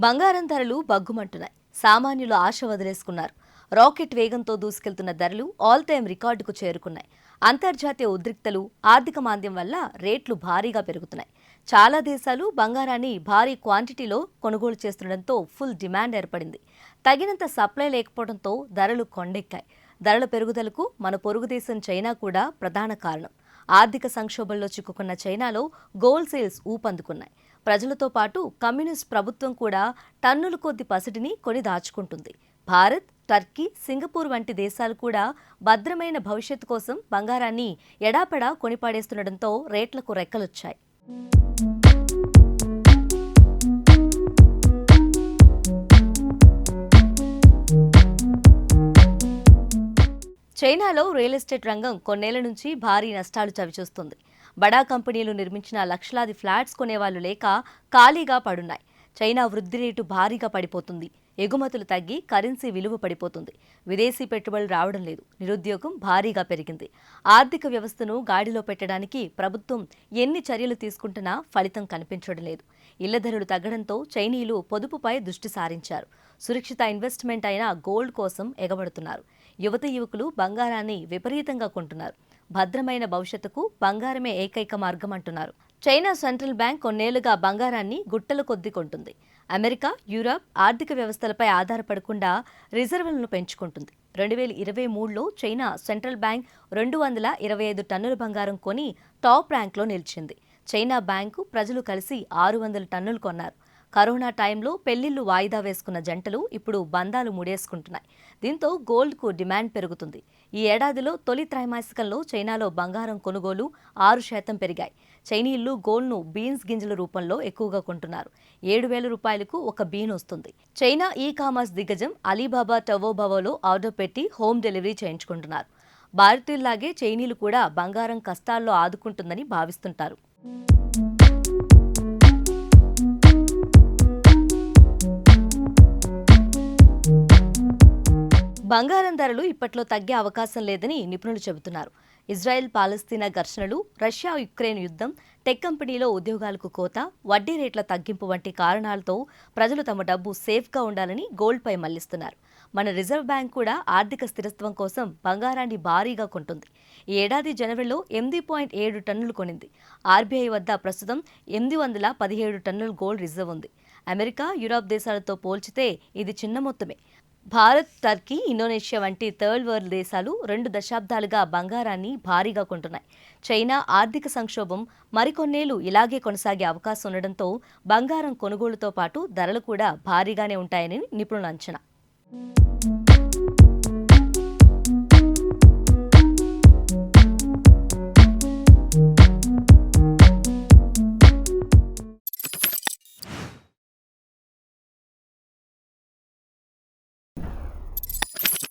బంగారం ధరలు బగ్గుమంటున్నాయి. సామాన్యులు ఆశ వదిలేసుకున్నారు. రాకెట్ వేగంతో దూసుకెళ్తున్న ధరలు ఆల్ టైమ్ రికార్డుకు చేరుకున్నాయి. అంతర్జాతీయ ఉద్రిక్తలు, ఆర్థిక మాంద్యం వల్ల రేట్లు భారీగా పెరుగుతున్నాయి. చాలా దేశాలు బంగారాన్ని భారీ క్వాంటిటీలో కొనుగోలు చేస్తుండటంతో ఫుల్ డిమాండ్ ఏర్పడింది. తగినంత సప్లై లేకపోవడంతో ధరలు కొండెక్కాయి. ధరల పెరుగుదలకు మన పొరుగు దేశం చైనా కూడా ప్రధాన కారణం. ఆర్థిక సంక్షోభంలో చిక్కుకున్న చైనాలో గోల్డ్ సేల్స్ ఊపందుకున్నాయి. ప్రజలతో పాటు కమ్యూనిస్ట్ ప్రభుత్వం కూడా టన్నుల కొద్ది పసిడిని కొని దాచుకుంటుంది. భారత్, టర్కీ, సింగపూర్ వంటి దేశాలు కూడా భద్రమైన భవిష్యత్తు కోసం బంగారాన్ని ఎడాపెడా కొనిపాడేస్తుండటంతో రేట్లకు రెక్కలొచ్చాయి. చైనాలో రియల్ ఎస్టేట్ రంగం కొన్నేళ్ల నుంచి భారీ నష్టాలు చవిచూస్తుంది. బడా కంపెనీలు నిర్మించిన లక్షలాది ఫ్లాట్స్ కొనేవాళ్లు లేక ఖాళీగా పడున్నాయి. చైనా వృద్ధి రేటు భారీగా పడిపోతుంది. ఎగుమతులు తగ్గి కరెన్సీ విలువ పడిపోతుంది. విదేశీ పెట్టుబడులు రావడం లేదు. నిరుద్యోగం భారీగా పెరిగింది. ఆర్థిక వ్యవస్థను గాడిలో పెట్టడానికి ప్రభుత్వం ఎన్ని చర్యలు తీసుకుంటున్నా ఫలితం కనిపించడం లేదు. ఇళ్ల ధరలు తగ్గడంతో చైనీయులు పొదుపుపై దృష్టి సారించారు. సురక్షిత ఇన్వెస్ట్మెంట్ అయిన గోల్డ్ కోసం ఎగబడుతున్నారు. యువకులు బంగారాన్ని విపరీతంగా కొంటున్నారు. భద్రమైన భవిష్యత్తుకు బంగారమే ఏకైక మార్గం అంటున్నారు. చైనా సెంట్రల్ బ్యాంక్ కొన్నేళ్లుగా బంగారాన్ని గుట్టల కొద్దీ కొంటుంది. అమెరికా, యూరప్ ఆర్థిక వ్యవస్థలపై ఆధారపడకుండా రిజర్వులను పెంచుకుంటుంది. 2023లో చైనా సెంట్రల్ బ్యాంక్ 225 టన్నుల బంగారం కొని టాప్ ర్యాంక్లో నిలిచింది. చైనా బ్యాంకు ప్రజలు కలిసి 600 టన్నులు కొన్నారు. కరోనా టైంలో పెళ్లిళ్లు వాయిదా వేసుకున్న జంటలు ఇప్పుడు బంధాలు ముడేసుకుంటున్నాయి. దీంతో గోల్డ్కు డిమాండ్ పెరుగుతుంది. ఈ ఏడాదిలో తొలి త్రైమాసికంలో చైనాలో బంగారం కొనుగోలు 6% పెరిగాయి. చైనీయులు గోల్డ్ను బీన్స్ గింజల రూపంలో ఎక్కువగా కొంటున్నారు. 7,000 రూపాయలకు ఒక బీన్ వస్తుంది. చైనా ఈ కామర్స్ దిగ్గజం అలీబాబా టవోబావోలో ఆర్డర్ పెట్టి హోమ్ డెలివరీ చేయించుకుంటున్నారు. భారతీయుల్లాగే చైనీయులు కూడా బంగారం కష్టాల్లో ఆదుకుంటుందని భావిస్తుంటారు. బంగారం ధరలు ఇప్పట్లో తగ్గే అవకాశం లేదని నిపుణులు చెబుతున్నారు. ఇజ్రాయెల్ పాలస్తీనా ఘర్షణలు, రష్యా యుక్రెయిన్ యుద్ధం, టెక్ కంపెనీలో ఉద్యోగాలకు కోత, వడ్డీ రేట్ల తగ్గింపు వంటి కారణాలతో ప్రజలు తమ డబ్బు సేఫ్గా ఉండాలని గోల్డ్పై మళ్లిస్తున్నారు. మన రిజర్వ్ బ్యాంక్ కూడా ఆర్థిక స్థిరత్వం కోసం బంగారాన్ని భారీగా కొంటుంది. ఈ ఏడాది జనవరిలో 8.7 టన్నులు కొనింది. ఆర్బీఐ వద్ద ప్రస్తుతం 817 టన్నుల గోల్డ్ రిజర్వ్ ఉంది. అమెరికా, యూరప్ దేశాలతో పోల్చితే ఇది చిన్న మొత్తమే. భారత్, టర్కీ, ఇండోనేషియా వంటి థర్డ్ వరల్డ్ దేశాలు 2 దశాబ్దాలుగా బంగారాన్ని భారీగా కొంటున్నాయి. చైనా ఆర్థిక సంక్షోభం మరికొన్నేళ్లు ఇలాగే కొనసాగే అవకాశం ఉండడంతో బంగారం కొనుగోలుతో పాటు ధరలు కూడా భారీగానే ఉంటాయని నిపుణుల అంచనా.